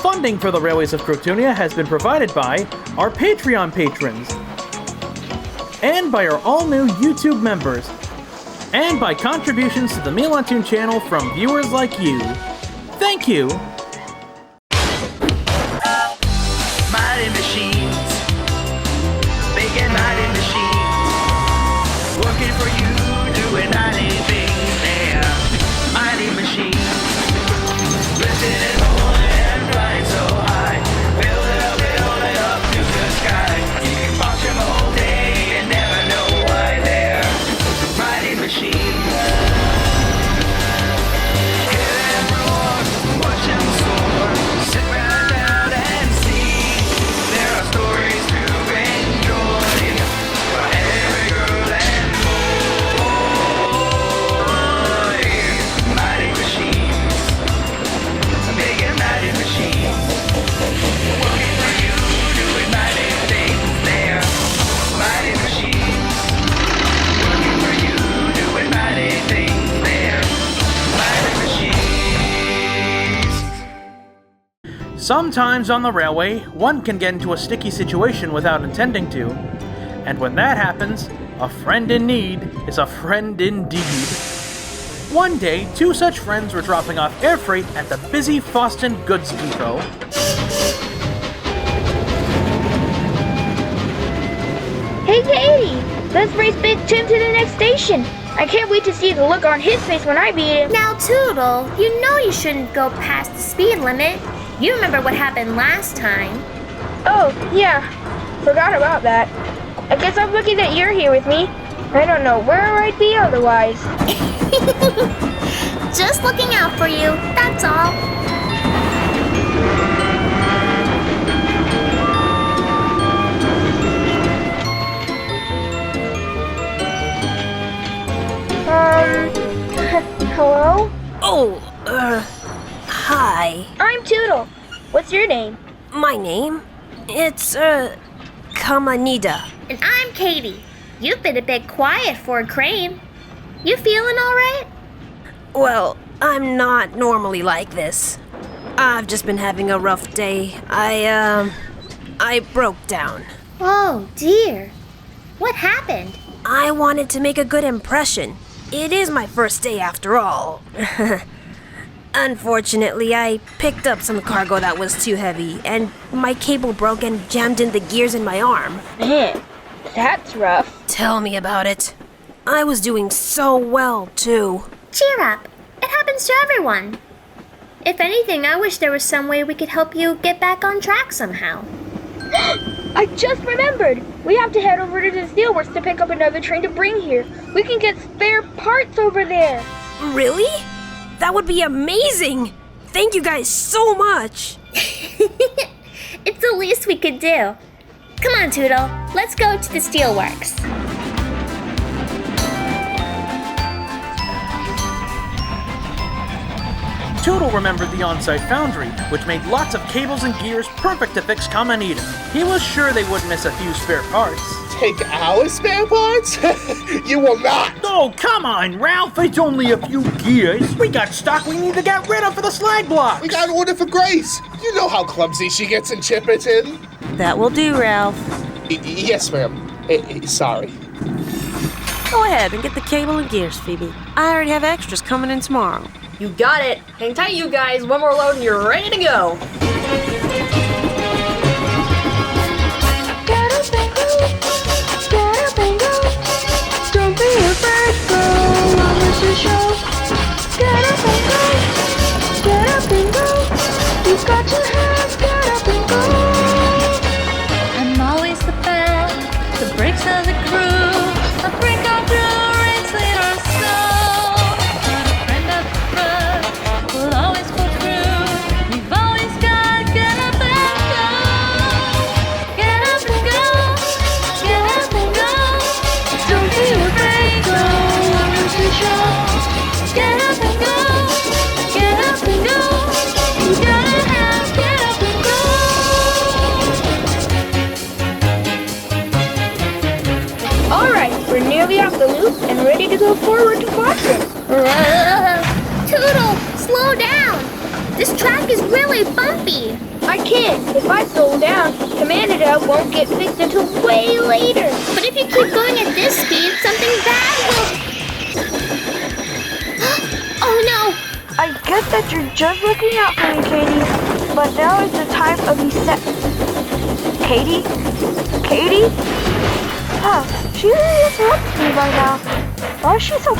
Funding for the Railways of Crotoonia has been provided by our Patreon patrons, and by our all-new YouTube members, and by contributions to the MilanToon channel from viewers like you. Thank you! Mighty machines, big and mighty machines, working for you, doing mighty things. They're mighty machines, lifting it on and flying so high, build it up to the sky. You can watch them all day and never know why. They're mighty machines. Hear them roar, watch them soar, sit right down and see. There are stories to enjoy for every girl and boy. Mighty machines, big and mighty machines, working for you, doing mighty things. They're mighty machines, working for you, doing mighty things. They're mighty machines. Sometimes on the railway, one can get into a sticky situation without intending to. And when that happens, a friend in need is a friend indeed. One day, two such friends were dropping off air freight at the busy Foston Goods Depot. Hey, Katie! Let's race Big Tim to the next station. I can't wait to see the look on his face when I beat him. Now, Toodle, you know you shouldn't go past the speed limit. You remember what happened last time. Oh, yeah. Forgot about that. I guess I'm lucky that you're here with me. I don't know where I'd be otherwise. Just looking out for you, that's all. Hello? Oh, hi. I'm Toodle. What's your name? My name? It's, Kamanida. And I'm Katie. You've been a bit quiet for a crane. You feeling all right? Well, I'm not normally like this. I've just been having a rough day. I broke down. Oh, dear. What happened? I wanted to make a good impression. It is my first day after all. Unfortunately, I picked up some cargo that was too heavy, and my cable broke and jammed in the gears in my arm. Man, that's rough. Tell me about it. I was doing so well, too. Cheer up. It happens to everyone. If anything, I wish there was some way we could help you get back on track somehow. I just remembered! We have to head over to the steelworks to pick up another train to bring here. We can get spare parts over there. Really? That would be amazing! Thank you guys so much! It's the least we could do. Come on, Toodle. Let's go to the steelworks. Toodle remembered the on-site foundry, which made lots of cables and gears perfect to fix Kamanida. He was sure they wouldn't miss a few spare parts. Take our spare parts? You will not! Oh, come on, Ralph! It's only a few gears. We got stock we need to get rid of for the slag blocks. We got an order for Grace. You know how clumsy she gets in Chipperton. That will do, Ralph. Yes, ma'am. Sorry. Go ahead and get the cable and gears, Phoebe. I already have extras coming in tomorrow. You got it. Hang tight, you guys. One more load and you're ready to go. Get up and go. Get up and go. Don't be afraid, go on with the show. Get up and go. Get up and go. You've got your hands, get up and go. I'm always the best, the brakes of the crew. A break on through, rain, sleet, or snow. Not a friend of the front will always pull through. We've always got good I can't. If I slow down, Commandida won't get fixed until way later. But if you keep going at this speed, something bad will... Oh no! I get that you're just looking out for me, Katie, but now is the time of acceptance. Katie? Katie? Huh, she really accepts me by now. Why is she so...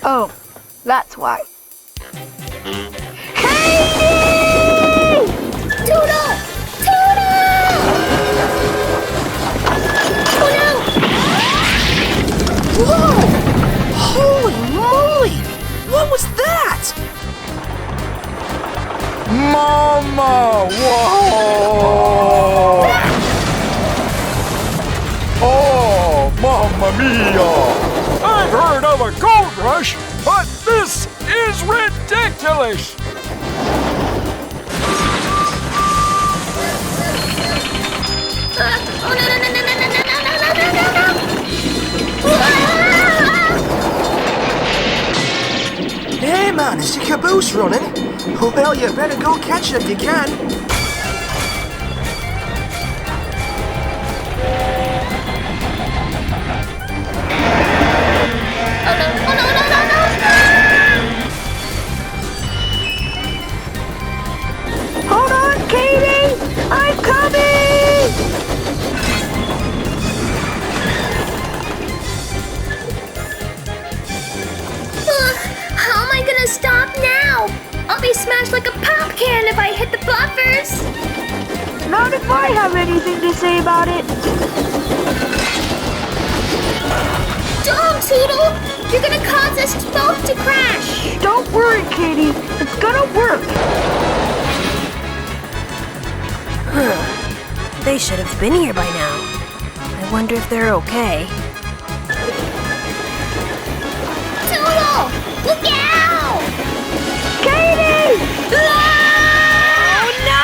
Oh, that's why. Katie! Toodle! Toodle! Oh no! Whoa! Holy moly! What was that? Mama! Whoa! Oh, Mamma Mia! I've heard of a gold rush, but this is ridiculous! Oh no no no no no no no no no no no! Hey man, is your caboose running? Well, you better go catch it if you can. Oh no! Oh no no no no! Hold on, Katie! I'm coming! How am I gonna stop now? I'll be smashed like a pop can if I hit the buffers. Not if I have anything to say about it. Don't, Toodle! You're gonna cause us both to crash. Don't worry, Katie. It's gonna work. They should have been here by now. I wonder if they're okay. Toodle! Look out! Katie! Oh no!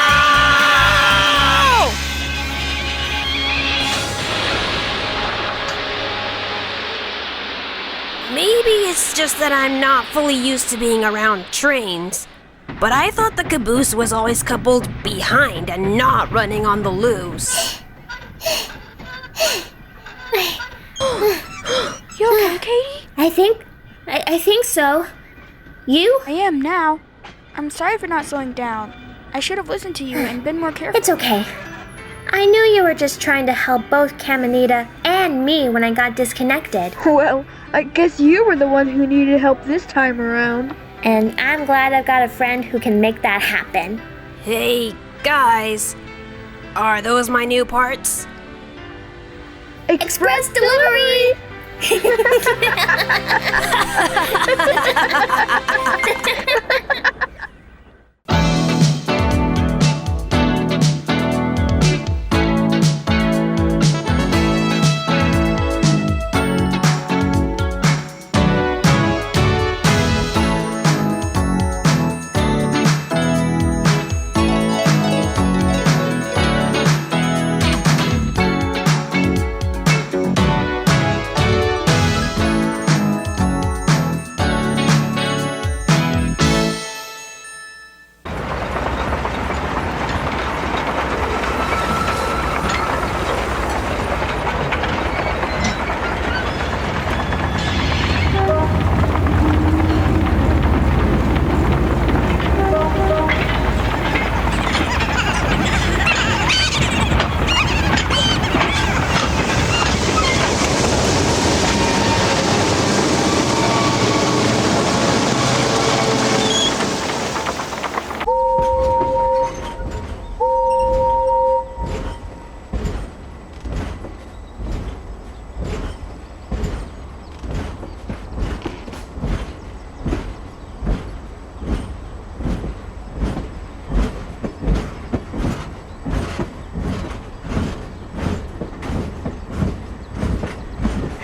Maybe it's just that I'm not fully used to being around trains. But I thought the caboose was always coupled behind and not running on the loose. You okay, Katie? I think so. You? I am now. I'm sorry for not slowing down. I should have listened to you and been more careful. It's okay. I knew you were just trying to help both Caminita and me when I got disconnected. Well, I guess you were the one who needed help this time around. And I'm glad I've got a friend who can make that happen. Hey, guys. Are those my new parts? Express delivery!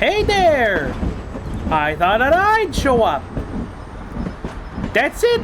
Hey there! I thought that I'd show up. That's it.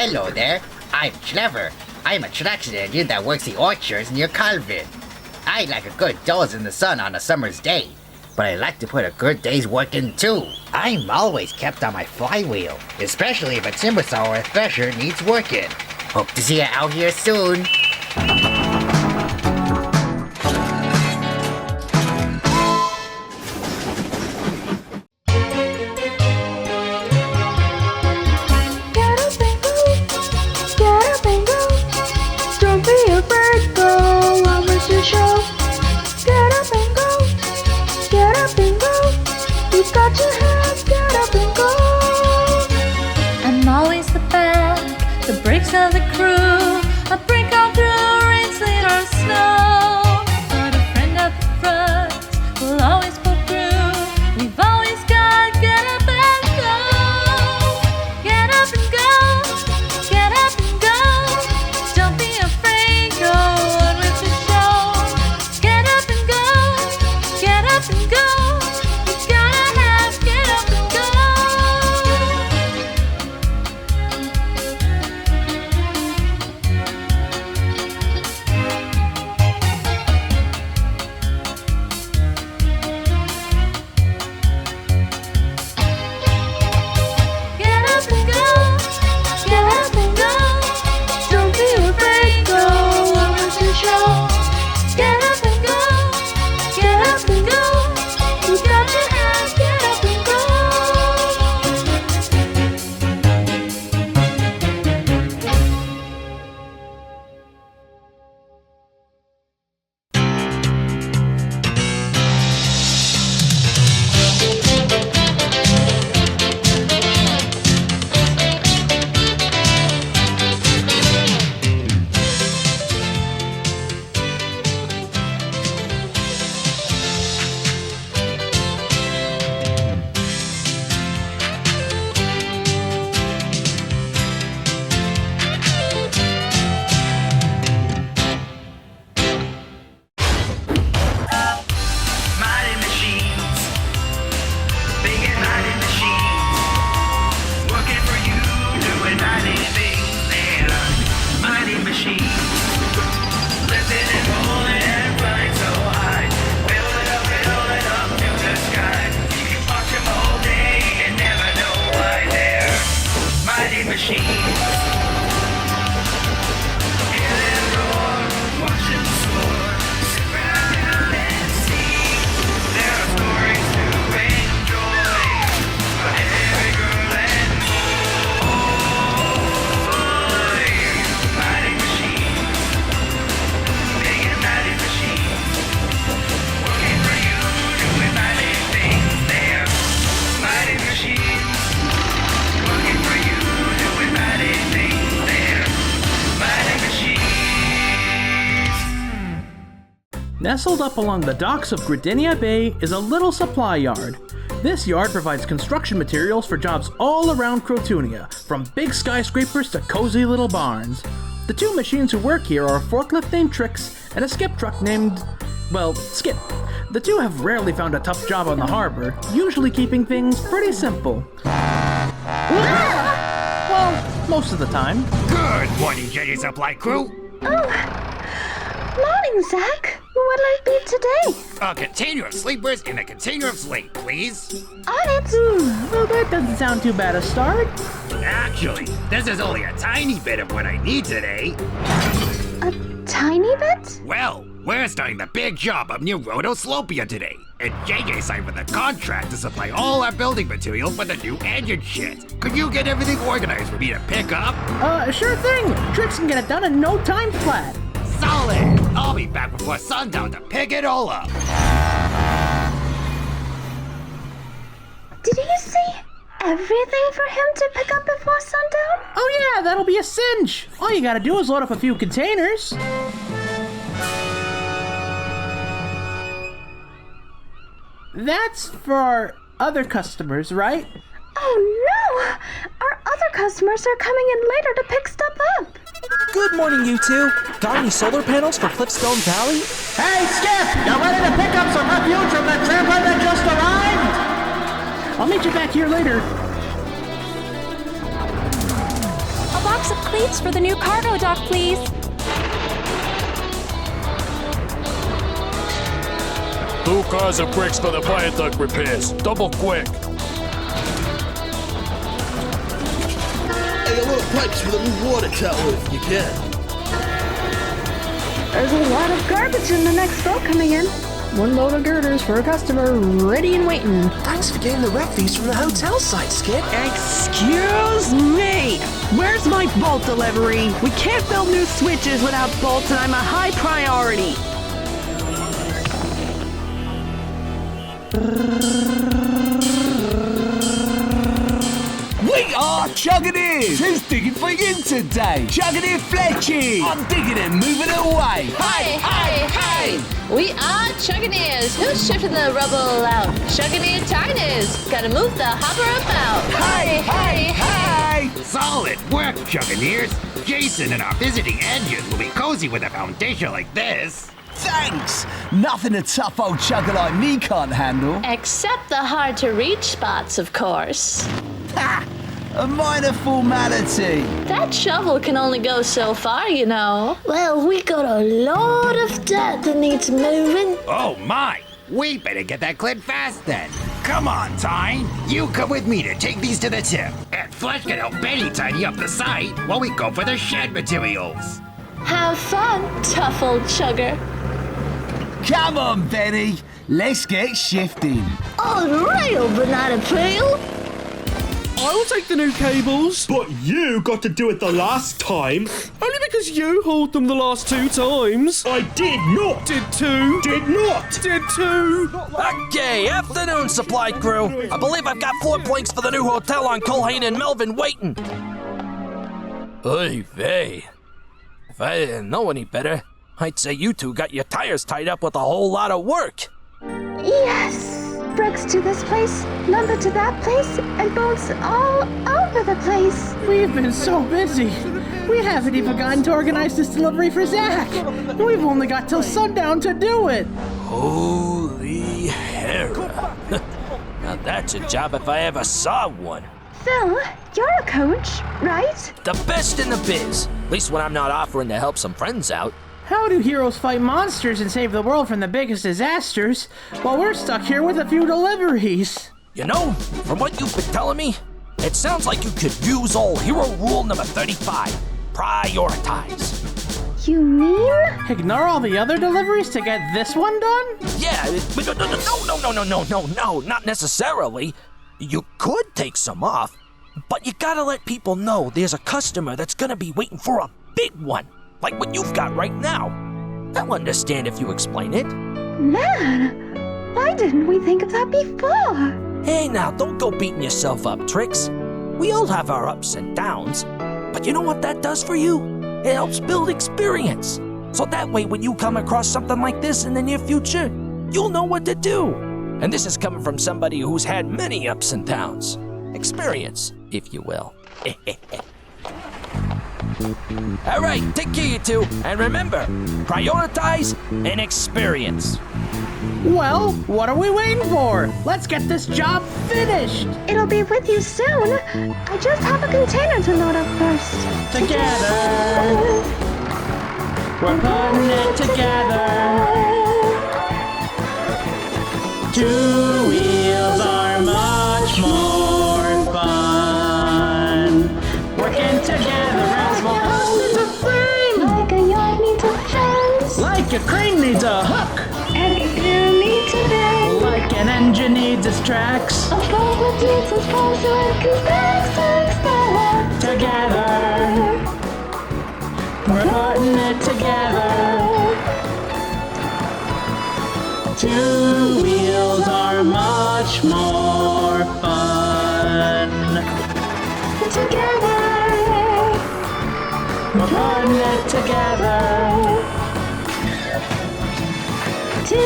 Hello there, I'm Trevor. I'm a traction engine that works the orchards near Calvin. I like a good doze in the sun on a summer's day, but I like to put a good day's work in too. I'm always kept on my flywheel, especially if a timber saw or a thresher needs working. Hope to see you out here soon. Of the crew, a break out through rain, sleet, or snow. But a friend at the front will always pull through. We've always got get up and go. Get up and go. Get up and go. Don't be afraid, go on with the show. Get up and go. Get up and go. You gotta have get up and go. Nestled up along the docks of Crotoonia Bay is a little supply yard. This yard provides construction materials for jobs all around Crotoonia, from big skyscrapers to cozy little barns. The two machines who work here are a forklift named Trix and a skip truck named, well, Skip. The two have rarely found a tough job on the harbor, usually keeping things pretty simple. Well, most of the time. Good morning, Jenny Supply Crew. Morning, Zach. What'll it be today? A container of sleepers and a container of slate, please. On it. Well, that doesn't sound too bad a start. Actually, this is only a tiny bit of what I need today. A tiny bit? Well, we're starting the big job up near Rotoslopia today, and JJ signed with a contract to supply all our building material for the new engine shit. Could you get everything organized for me to pick up? Sure thing. Trix can get it done in no time flat. Solid! I'll be back before sundown to pick it all up. Did you see everything for him to pick up before sundown? Oh yeah, that'll be a cinch. All you gotta do is load up a few containers. That's for our other customers, right? Oh no! Our other customers are coming in later to pick stuff up. Good morning, you two. Got any solar panels for Cliffstone Valley? Hey, Skip! You ready to pick up some refuge from the tramper that just arrived? I'll meet you back here later. A box of cleats for the new cargo dock, please. Two cars of bricks for the viaduct repairs. Double quick. Hey, a little pipes for the new water tower if you can. There's a lot of garbage in the next boat coming in. One load of girders for a customer, ready and waiting. Thanks for getting the refuse from the hotel site, Skip. Excuse me! Where's my bolt delivery? We can't build new switches without bolts, and I'm a high priority. We are Chuggineers! Who's digging for you today? Chuggineer Fletchy! I'm digging and moving away! Hey, hey, hey! We are Chuggineers. Who's shifting the rubble out? Chuggineer Tiners. Gotta move the hopper about. Hey, hey, hey! Solid work, Chuggineers! Jason and our visiting engines will be cozy with a foundation like this. Thanks! Nothing a tough old chugger like me can't handle. Except the hard-to-reach spots, of course. Ha! A minor formality. That shovel can only go so far, you know. Well, we got a lot of dirt that needs moving. Oh my! We better get that cleared fast then. Come on, Tyne. You come with me to take these to the tip. And Fletch can help Betty tidy up the site while we go for the shed materials. Have fun, tough old chugger. Come on, Betty. Let's get shifting. On rail, banana peel. I'll take the new cables. But you got to do it the last time. Only because you hauled them the last 2 times. I did not. Did 2. Did not. Did 2. Okay, afternoon, supply crew. I believe I've got 4 planks for the new hotel on Culhane and Melvin waiting. Oy vey. If I didn't know any better, I'd say you two got your tires tied up with a whole lot of work. Yes! Bricks to this place, lumber to that place, and bolts all over the place. We've been so busy. We haven't even gotten to organize this delivery for Zach. We've only got till sundown to do it. Holy hera. Now that's a job if I ever saw one. Phil, you're a coach, right? The best in the biz. At least when I'm not offering to help some friends out. How do heroes fight monsters and save the world from the biggest disasters while we're stuck here with a few deliveries? You know, from what you've been telling me, it sounds like you could use old hero rule number 35. Prioritize. You mean? Ignore all the other deliveries to get this one done? Yeah, but no, not necessarily. You could take some off, but you gotta let people know there's a customer that's gonna be waiting for a big one. Like what you've got right now. They'll understand if you explain it. Man, why didn't we think of that before? Hey now, don't go beating yourself up, Trix. We all have our ups and downs. But you know what that does for you? It helps build experience. So that way when you come across something like this in the near future, you'll know what to do. And this is coming from somebody who's had many ups and downs. Experience, if you will. All right, take care, you two. And remember, prioritize and experience. Well, what are we waiting for? Let's get this job finished. It'll be with you soon. I just have a container to load up first. Together, we're putting it together. 2 wheels are much more fun. Working together as one needs a frame. Like a yard needs a fence. Like a crane needs a hook. And a gear needs a bend. Like an engine needs its tracks. A boat needs its pole so it can stack. Together, we're putting it together. 2 wheels are much more fun. Together, we're putting it together. 2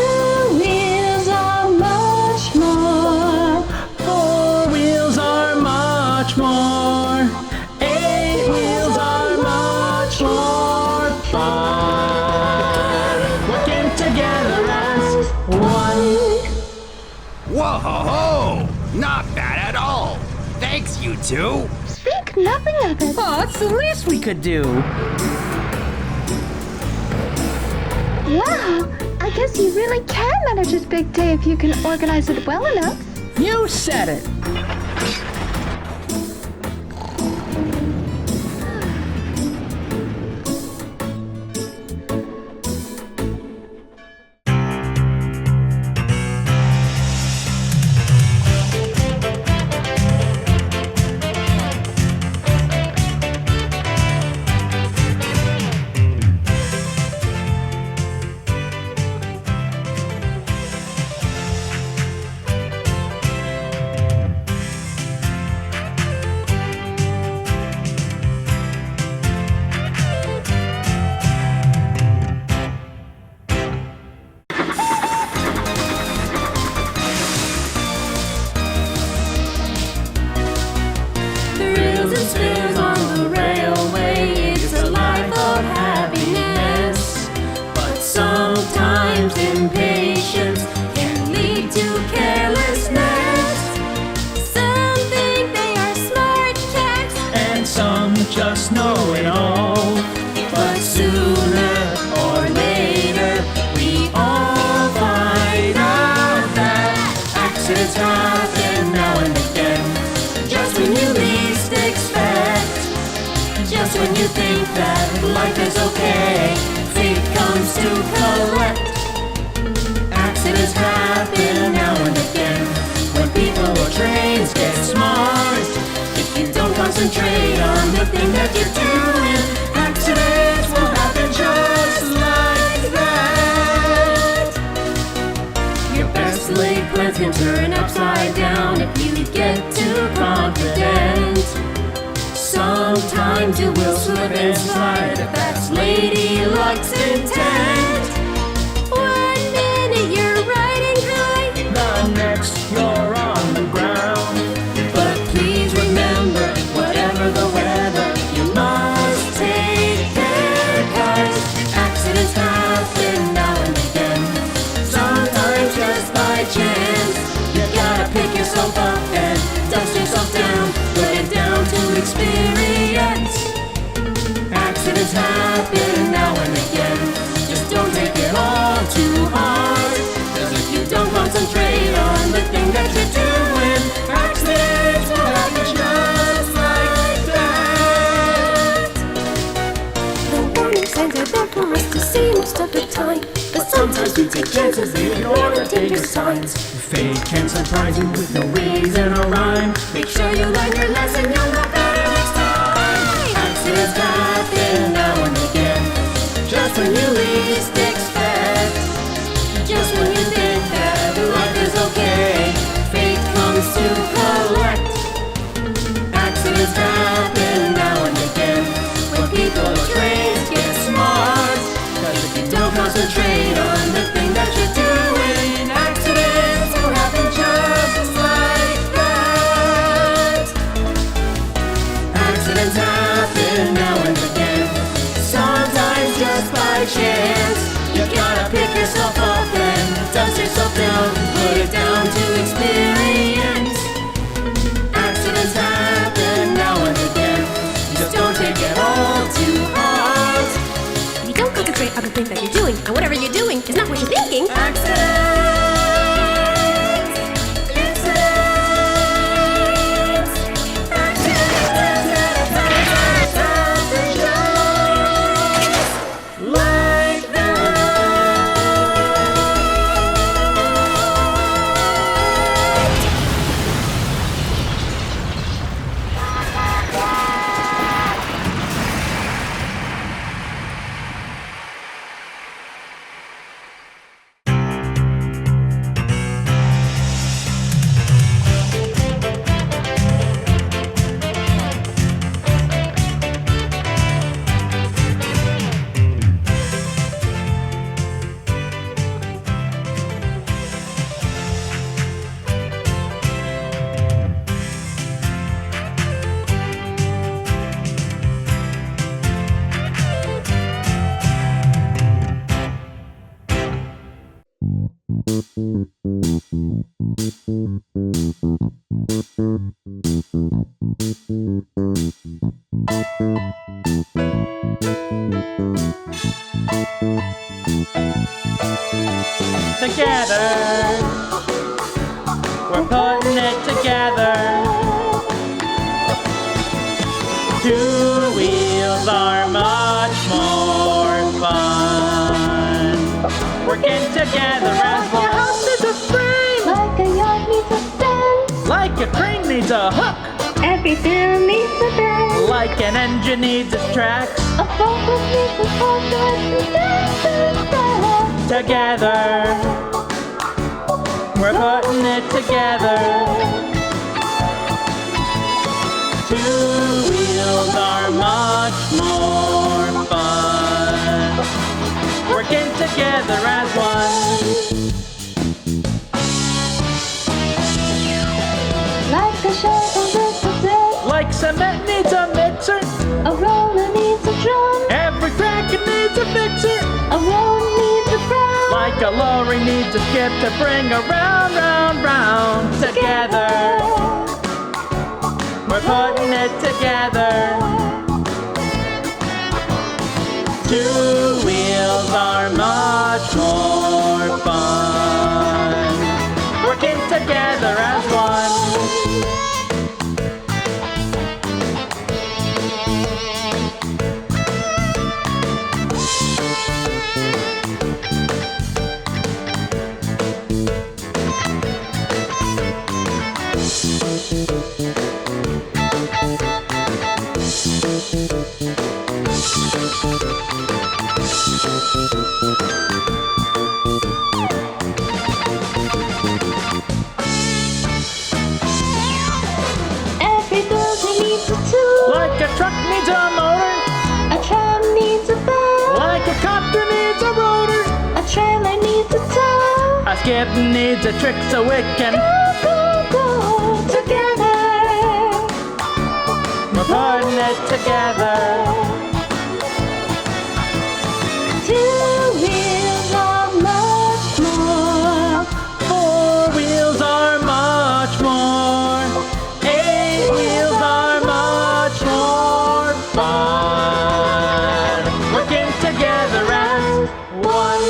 wheels are much more. 4 wheels are much more. 8 wheels are much more fun. Working together as one. Whoa! Not bad at all. Thanks, you two. Speak think nothing of it. Oh, it's the least we could do. Wow, I guess you really can manage this big day if you can organize it well enough. You said it. Just know it all, but sooner or later we all find out that accidents happen now and again. Just when you least expect, just when you think that life is okay, fate comes to collect. Accidents happen now and again when people or trains get smart. If you don't concentrate on the thing that you're doing, accidents will happen just like that. Your best laid plans can turn upside down if you get too confident. Sometimes you will slip and slide if that's Lady Luck's intent. One minute you're riding high, the next you're on the ground. But please remember, whatever the weather, you must take care, 'cause accidents happen now and again. Sometimes just by chance, you gotta pick yourself up and dust yourself down, put it down to experience. Accidents happen now and again, just don't take it all too hard, 'cause if you don't concentrate on the thing that you're doing, accidents will happen just like that. The warning signs are there for us to see most of the time, but sometimes we take chances, they ignore the danger signs. Fate can surprise you with no reason or rhyme. Make sure you learn your lesson, you'll know better next time. Accidents happen now and again, just when you least expect. Just when you think that life is okay, Fate comes to collect. Accidents happen now and again when people or trains get smart. 'Cause if you don't concentrate on the thing that you're doing, accidents will happen just like working together as one. Like a house needs a frame, like a yacht needs a stand, like a crane needs a hook, everything needs a bend, like an engine needs its tracks. a focus needs a focus, and Together, we're putting it together. Two wheels are much more fun, working together as one. like a shovel needs a blade, Like cement needs a mixer, a roller needs a drum, every crack it needs a fixer. a road needs a frown, Like a lorry needs a skip to bring around, round, round. Together, we're putting it together. Two wheels are much more fun, working together as one. every building needs a tool, Like a truck needs a motor, a tram needs a bell, like a copter needs a rotor, a trailer needs a tow, a skip needs a trick so it can go together, we're putting it together. two wheels are much more, Four wheels are much more, eight wheels are much more fun, working together as one.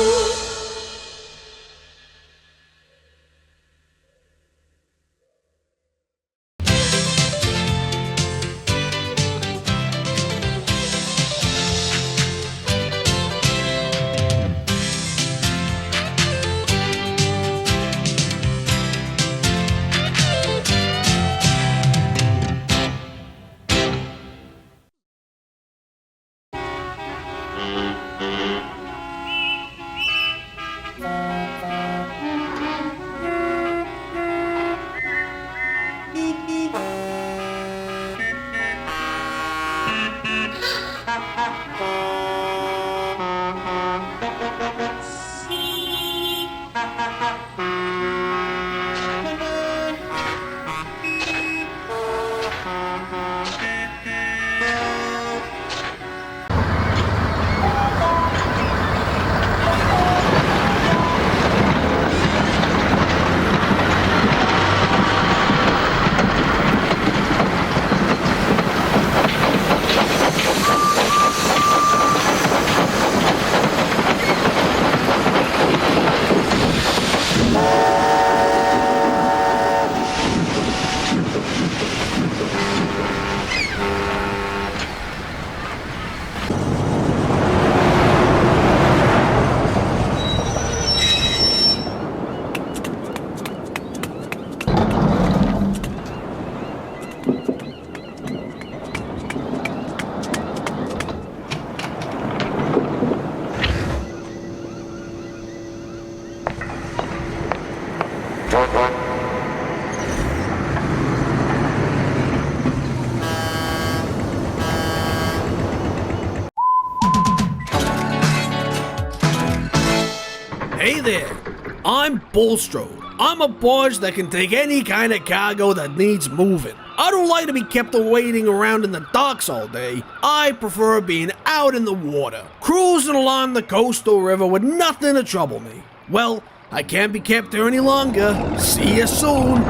Hey there, I'm Bulstrode. I'm a barge that can take any kind of cargo that needs moving. I don't like to be kept waiting around in the docks all day. I prefer being out in the water, cruising along the coastal river with nothing to trouble me. Well, I can't be kept there any longer. See you soon.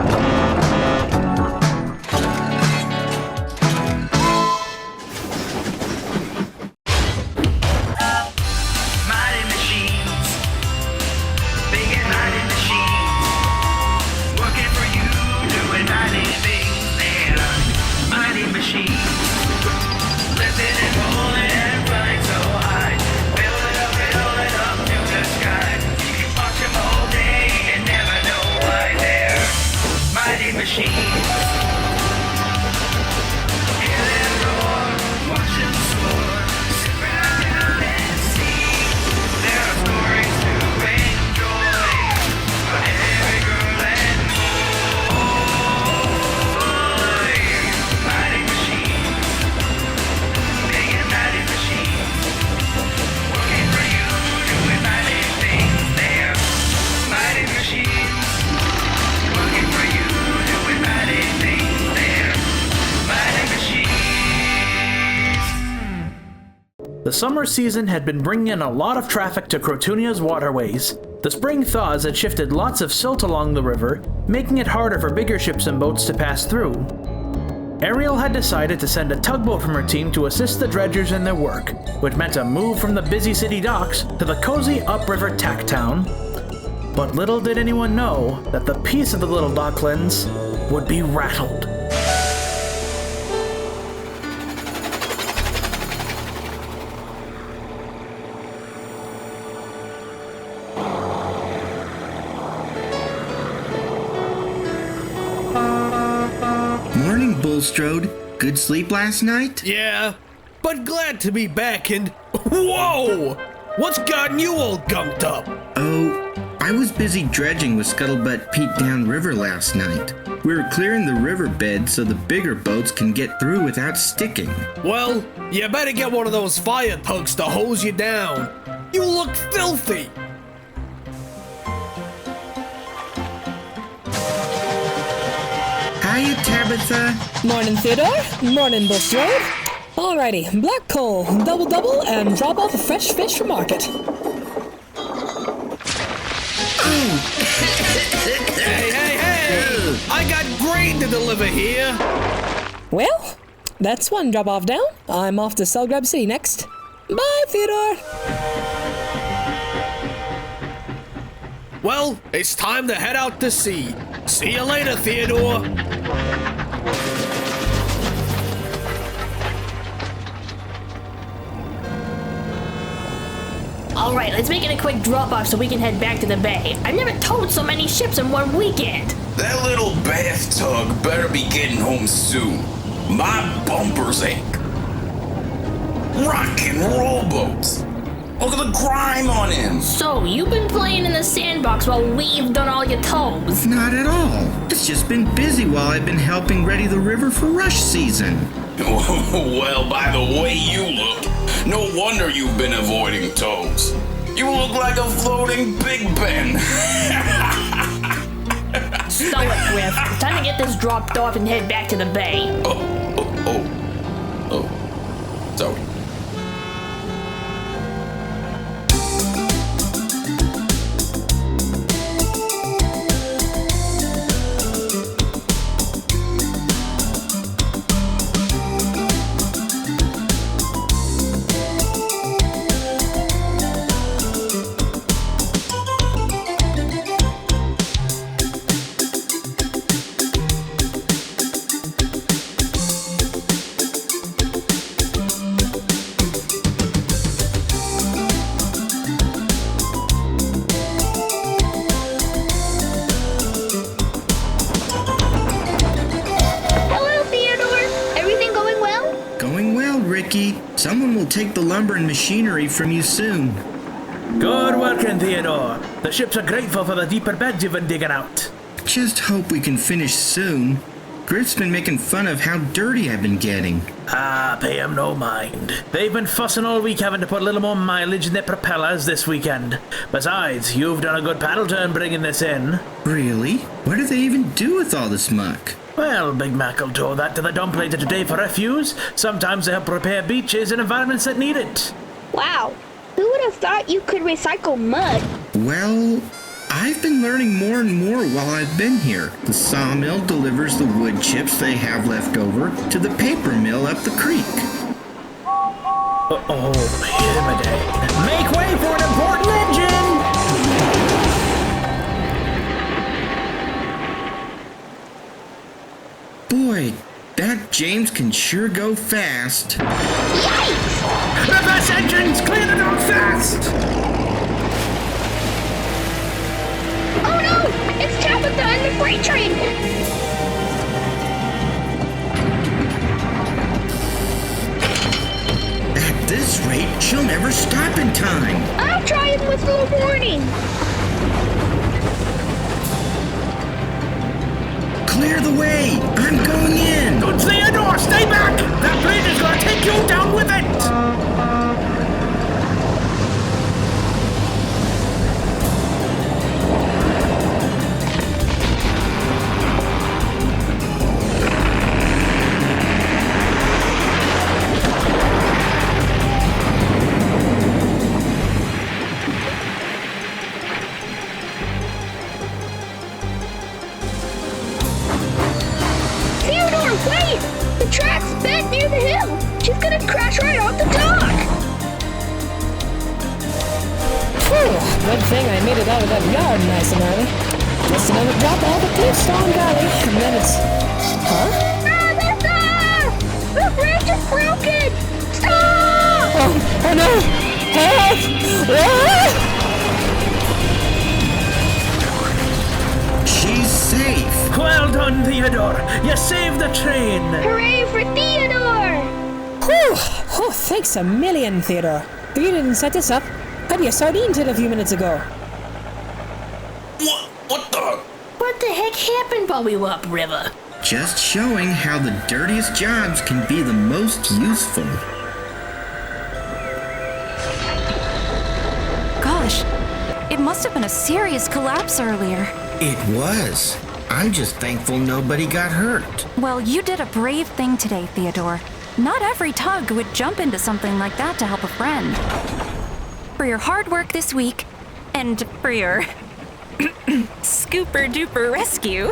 Mighty machines, big and mighty machines, working for you, doing mighty things. They are mighty machines, lifting and rolling and flying so high, build it up to the sky. The summer season had been bringing in a lot of traffic to Crotoonia's waterways. The spring thaws had shifted lots of silt along the river, making it harder for bigger ships and boats to pass through. Ariel had decided to send a tugboat from her team to assist the dredgers in their work, which meant a move from the busy city docks to the cozy upriver tack town. But little did anyone know that the peace of the little docklands would be rattled. Morning, Bulstrode. Good sleep last night? Yeah, but glad to be back and... Whoa! What's gotten you all gunked up? Oh, I was busy dredging with Scuttlebutt Pete downriver last night. We were clearing the riverbed so the bigger boats can get through without sticking. Well, you better get one of those fire tugs to hose you down. You look filthy. Hiya, Tabitha. Morning, Theodore. Morning, Bulstrode. Alrighty, black coal, double, and drop off a fresh fish for market. Hey! I got grain to deliver here. Well, that's one drop off down. I'm off to Selgrub City next. Bye, Theodore. Well, it's time to head out to sea. See you later, Theodore. Alright, let's make it a quick drop-off so we can head back to the bay. I've never towed so many ships in one weekend. That little bath tug better be getting home soon. My bumpers ache. Rock and roll boats. Look at the grime on him. So, you've been playing in the sandbox while we've done all your tows? Not at all. It's just been busy while I've been helping ready the river for rush season. Well, by the way you look, no wonder you've been avoiding tows. You look like a floating Big Ben. Stow it, Griff. It's time to get this dropped off and head back to the bay. Sorry. Someone will take the lumber and machinery from you soon. Good working, Theodore. The ships are grateful for the deeper beds you've been digging out. Just hope we can finish soon. Griff's been making fun of how dirty I've been getting. Pay 'em no mind. They've been fussing all week having to put a little more mileage in their propellers this weekend. Besides, you've done a good paddle turn bringing this in. Really? What do they even do with all this muck? Well, Big Mac will tow that to the dump later today for refuse. Sometimes they help repair beaches and environments that need it. Wow, who would have thought you could recycle mud? Well, I've been learning more and more while I've been here. The sawmill delivers the wood chips they have left over to the paper mill up the creek. Make way for an important engine! Boy, that James can sure go fast. Yikes! Reverse engines! Clear the dock fast! Oh no! It's Tabitha and the freight train! At this rate, she'll never stop in time. I'll try it with no warning. Clear the way! I'm going in! Good Theodore, stay back! That plane is gonna take you down with it! Wait! The track's bent near the hill. She's gonna crash right off the dock. Phew, good thing I made it out of that yard nice and early. Just another drop off at Cliffstone Valley, and then it's... Huh? The bridge is broken! Stop! Oh no! Help! Ah! She's safe. Well done, Theodore. You saved the train. Hooray for Theodore! Whew! Oh, thanks a million, Theodore. If you didn't set this up, I'd be a sardine tin a few minutes ago. What the? What the heck happened while we were up river? Just showing how the dirtiest jobs can be the most useful. Gosh, it must have been a serious collapse earlier. It was. I'm just thankful nobody got hurt. Well, you did a brave thing today, Theodore. Not every tug would jump into something like that to help a friend. For your hard work this week, and for your scooper duper rescue,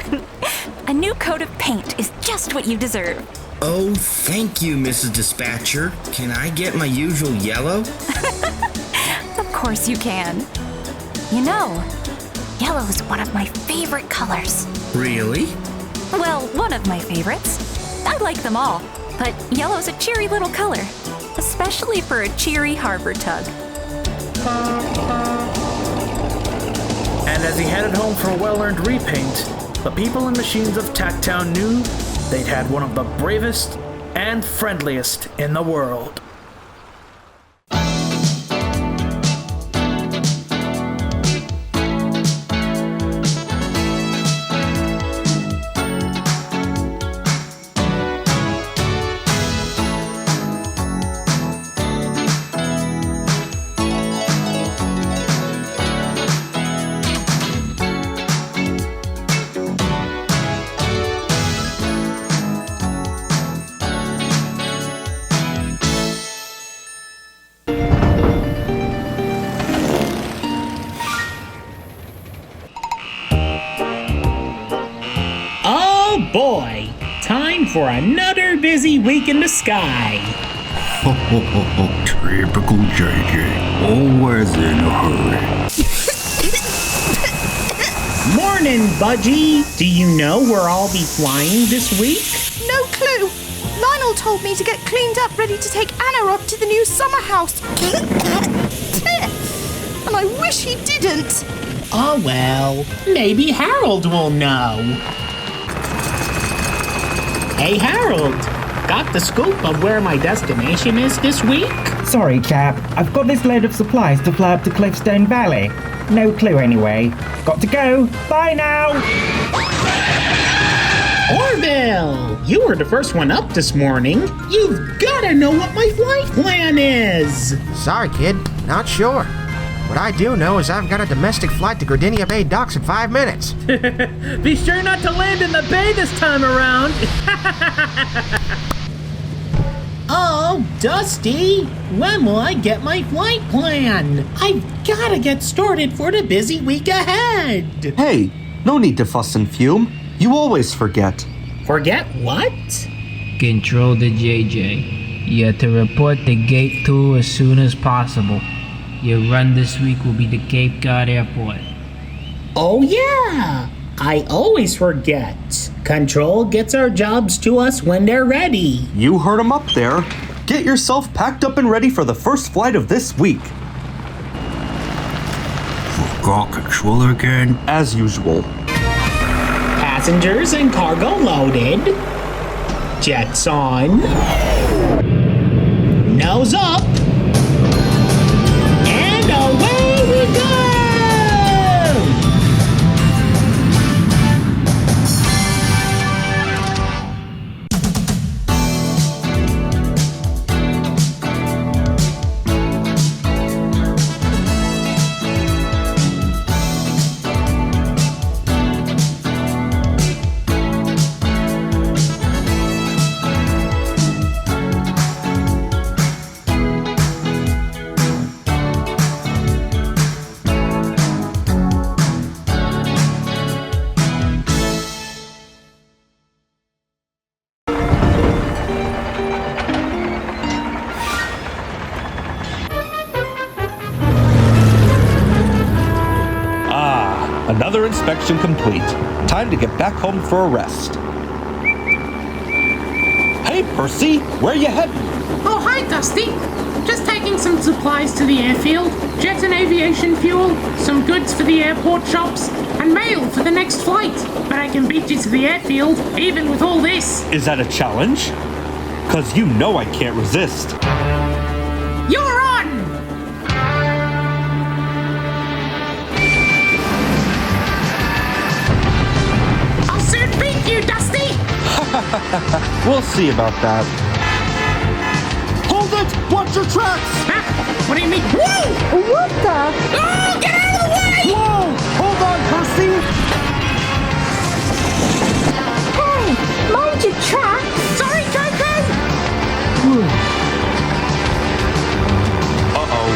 a new coat of paint is just what you deserve. Oh, thank you, Mrs. Dispatcher. Can I get my usual yellow? Of course you can. You know, yellow is one of my favorite colors. Really? Well, one of my favorites. I like them all, but yellow's a cheery little color, especially for a cheery harbor tug. And as he headed home for a well-earned repaint, the people and machines of Tacktown knew they'd had one of the bravest and friendliest in the world. Boy, time for another busy week in the sky. Ho ho ho ho, typical JJ, always in a hurry. Morning, Budgie. Do you know where I'll be flying this week? No clue. Lionel told me to get cleaned up ready to take Anna up to the new summer house. And I wish he didn't. Oh well, maybe Harold will know. Hey Harold, got the scoop of where my destination is this week? Sorry chap, I've got this load of supplies to fly up to Cliffstone Valley. No clue anyway. Got to go. Bye now. Orville, you were the first one up this morning. You've gotta know what my flight plan is. Sorry kid, not sure. What I do know is I've got a domestic flight to Crotoonia Bay docks in 5 minutes. Be sure not to land in the bay this time around. Oh, Dusty, when will I get my flight plan? I've gotta get started for the busy week ahead. Hey, no need to fuss and fume. You always forget. Forget what? Control the JJ. You have to report the Gate 2 as soon as possible. Your run this week will be the Cape Cod Airport. Oh yeah, I always forget. Control gets our jobs to us when they're ready. You heard him up there. Get yourself packed up and ready for the first flight of this week. Forgot controller again? As usual. Passengers and cargo loaded. Jets on. Nose up. And away we go! Another inspection complete. Time to get back home for a rest. Hey, Percy, where you heading? Oh, hi, Dusty. Just taking some supplies to the airfield, jet and aviation fuel, some goods for the airport shops, and mail for the next flight. But I can beat you to the airfield, even with all this. Is that a challenge? 'Cause you know I can't resist. You're on! I'll soon beat you, Dusty! We'll see about that. Hold it! Watch your tracks! Huh? What do you mean? Whoa! What the? Oh, get out of the way! Whoa! Hold on, Percy! Hey, mind your tracks! Sorry, Coco! Uh-oh.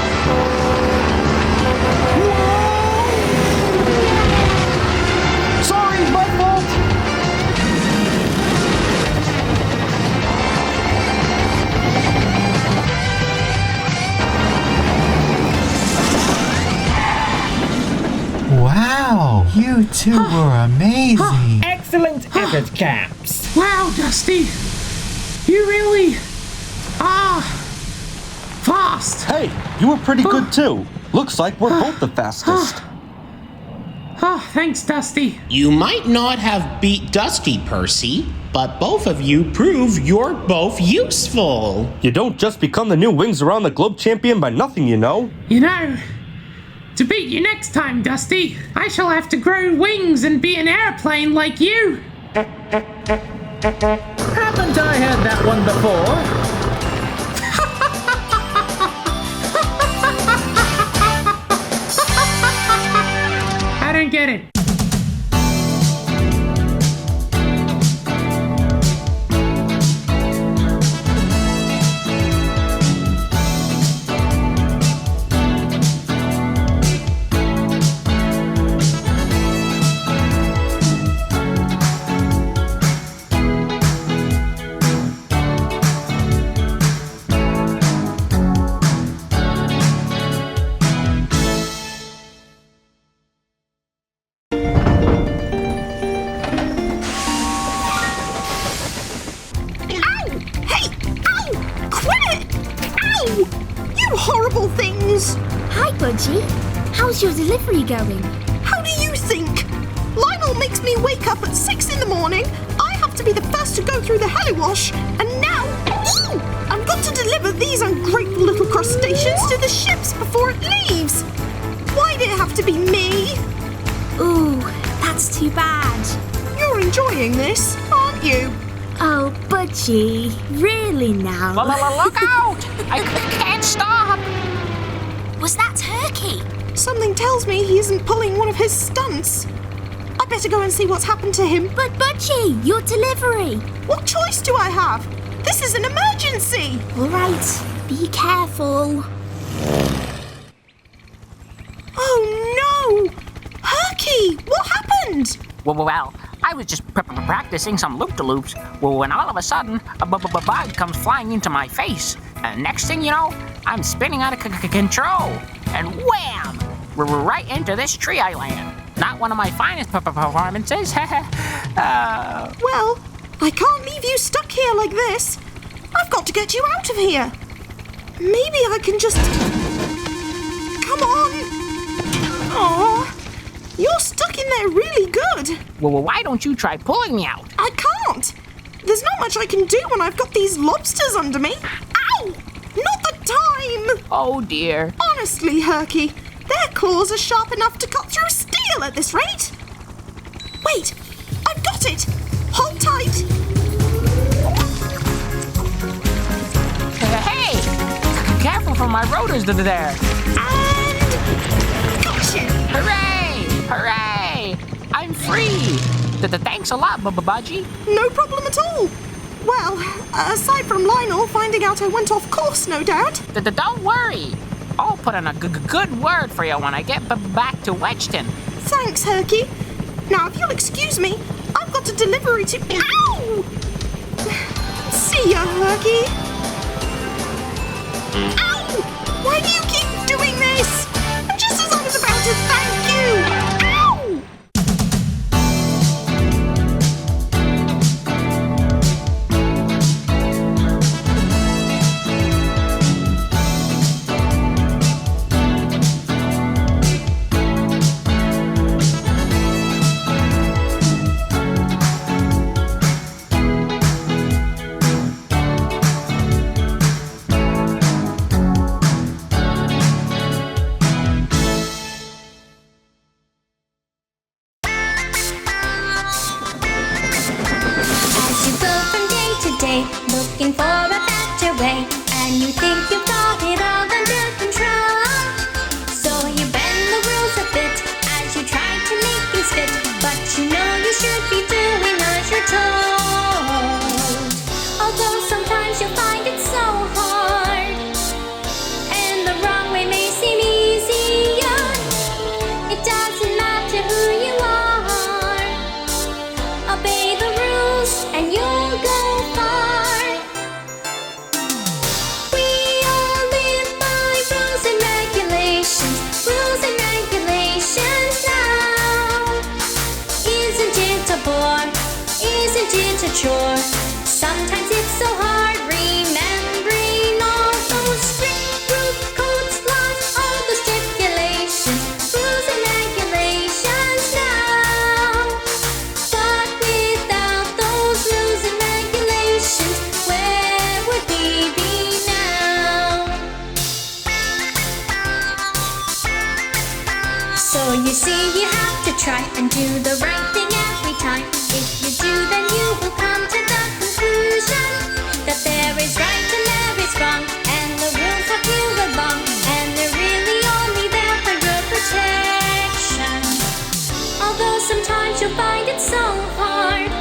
Sorry, my fault! Wow, you two were amazing. Excellent effort, Caps. Wow, Dusty. You really are fast. Hey, you were pretty good too. Looks like we're both the fastest. Oh, thanks, Dusty. You might not have beat Dusty, Percy, but both of you prove you're both useful. You don't just become the new Wings Around the Globe champion by nothing, you know. You know, to beat you next time, Dusty, I shall have to grow wings and be an airplane like you. Haven't I heard that one before? I don't get it. Horrible things! Hi, Budgie. How's your delivery going? How do you think? Lionel makes me wake up at 6 in the morning. I have to be the first to go through the heliwash. And now, I've got to deliver these ungrateful little crustaceans to the ships before it leaves. Why'd it have to be me? Ooh, that's too bad. You're enjoying this, aren't you? Oh, Budgie, really now? Look out! I can't stop! Was that Herky? Something tells me he isn't pulling one of his stunts. I better go and see what's happened to him. But Budgie, your delivery. What choice do I have? This is an emergency. All right, be careful. Oh no! Herky, what happened? Well, I was just practicing some loop-de-loops when all of a sudden a bug comes flying into my face. And next thing you know, I'm spinning out of control. And wham! Right into this tree I land. Not one of my finest performances. Well, I can't leave you stuck here like this. I've got to get you out of here. Maybe I can just... Come on. Aww. You're stuck in there really good. Well, why don't you try pulling me out? I can't. There's not much I can do when I've got these lobsters under me. Ow! Not the time! Oh, dear. Honestly, Herky, their claws are sharp enough to cut through steel at this rate. Wait, I've got it. Hold tight. Hey! Careful for my rotors that are there. And... Gotcha! Hooray! Hooray! I'm free! Thanks a lot, Budgie. No problem at all. Well, aside from Lionel finding out I went off course, no doubt. Don't worry. I'll put in a good word for you when I get back to Wedgeton. Thanks, Herky. Now, if you'll excuse me, I've got a delivery to... Ow! See ya, Herky. Ow! Why do you keep doing this? And just as I was about to thank you... Ow! day, looking for a better way, and you think you've got it all under control. So you bend the rules a bit as you try to make things fit, but you know you should be doing as you're told. Although sometimes you'll find it so hard, and the wrong way may seem easier, it doesn't matter who you are. Obey the rules and you'll go far. We all live by rules and regulations now. Isn't it a bore? Isn't it a chore? Sometimes it's so hard remembering all those strict rules, codes, laws, all the stipulations, rules and regulations now. But without those rules and regulations, where would we be now? So you see, you have to try and do the right thing every time. If you do, then you will come to the conclusion that there is right and there is wrong, and the rules have you along, and they're really only there for your protection. Although sometimes you'll find it so hard,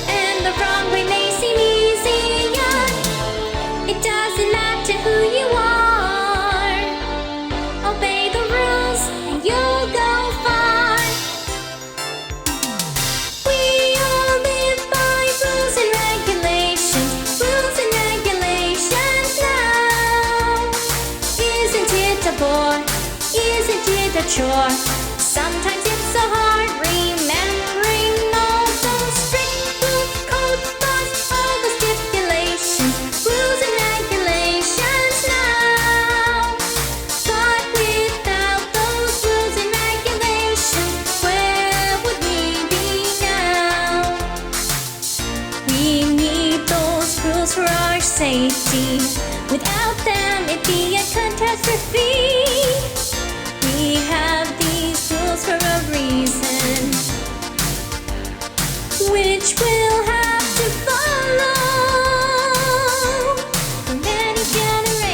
and the wrong way may seem easier, it doesn't matter who you are. Obey the rules and you'll go far. We all live by rules and regulations now. Isn't it a bore? Isn't it a chore? Sometimes it's so hard remembering all those strict rules, codes, laws, all the stipulations, rules and regulations now. But without those rules and regulations, where would we be now? We need those rules for our safety. Without them, it'd be a catastrophe. We have these rules for a reason, which we'll have to follow for many generations.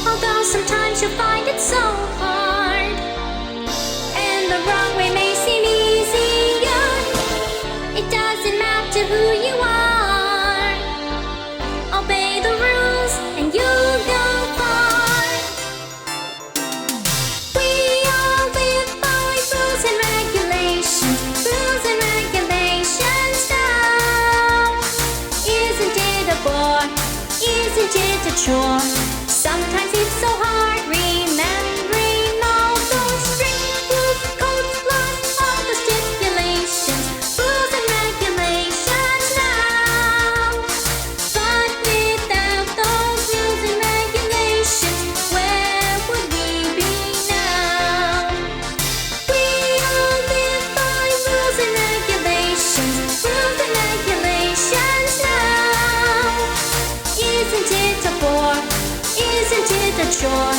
Although sometimes you'll find it so hard, and the wrong way may seem easier, it doesn't matter who you are. Obey the rules and you'll go far. We all live by rules and regulations now. Isn't it a bore? Isn't it a chore? Sometimes it's so hard remembering all those strict rules, codes, laws, all the stipulations, rules and regulations now. But without those rules and regulations, where would we be now? We all live by rules and regulations now. Isn't it a bore? Isn't it a chore?